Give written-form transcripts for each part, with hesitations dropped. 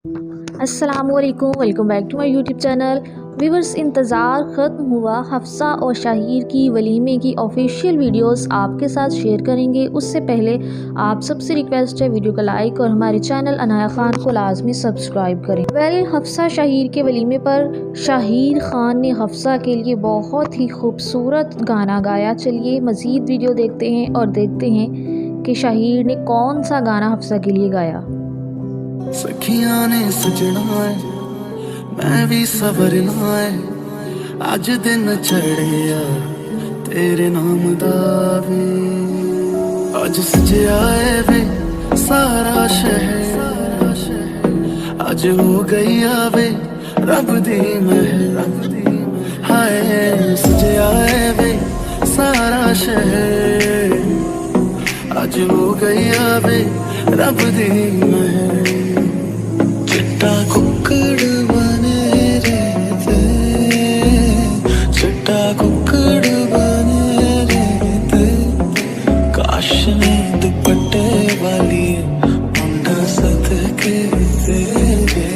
अस्सलामुअलैकुम, welcome back to my YouTube channel. Viewers, इंतज़ार ख़त्म हुआ। हफ्सा और शाहिर की वलीमे की ऑफिशियल वीडियोस आपके साथ शेयर करेंगे। उससे पहले आप सबसे रिक्वेस्ट है, वीडियो को लाइक और हमारे चैनल अनाया ख़ान को लाजमी सब्सक्राइब करें। हफ्सा शाहिर के वलीमे पर शाहिर ख़ान ने हफ्सा के लिए बहुत ही खूबसूरत गाना गाया। चलिए मज़ीद वीडियो देखते हैं और देखते हैं कि शाहिर ने कौन सा गाना हफ्सा के लिए गाया। सखियां ने सजना है, मैं भी सवरना है। अज दिन चढ़िया तेरे नाम दा वे, अज सजया है वे सारा शहर। अज हो गई आवे रब दी महर। हाय सजया है वे सारा शहर। अज हो गई आवे रब दी महर। चिट्टा कुक्कड़ बने रहते, चिट्टा कुक्कड़ बने रहते। काश में दुपट्टे वाली मुंडा सदके तेरे,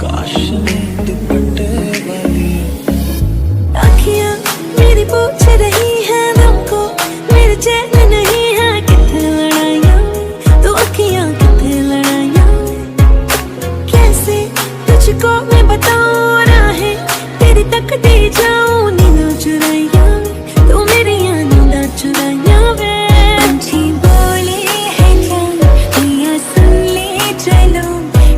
काश में दुपट्टे वाली। आँखियाँ मेरी पूछ रही है हमको, मेरे चैन नहीं है कितने लड़ाइयाँ। तो आँखियाँ कितने लड़ाइयाँ, कैसे तुझको मैं बताऊँ राहें तेरी तकती जाऊँ। नींद चुराइयाँ तू मेरी नींद चुराइयाँ वे। पंछी बोले है क्या मैया सुन ले चलो,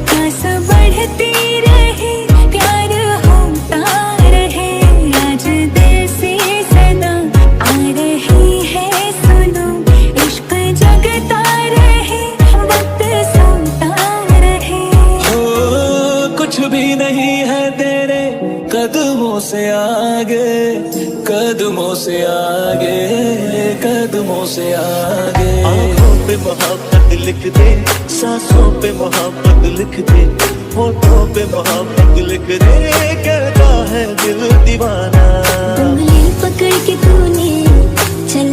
प्यास बढ़ती रहे प्यार होता रहे। आज दिल से सदा आ रही है सुनो, इश्क जगता रहे वक्त सोता रहे। कुछ भी नहीं है तेरे कदमों से आगे, कदमों से आगे, कदमों से आगे। आँखों पे मोहब्बत लिख दे, सांसों पे मोहब्बत लिख दे, होठों पे मोहब्बत लिख दे। कहता है दिल दीवाना, उंगली पकड़ के तूने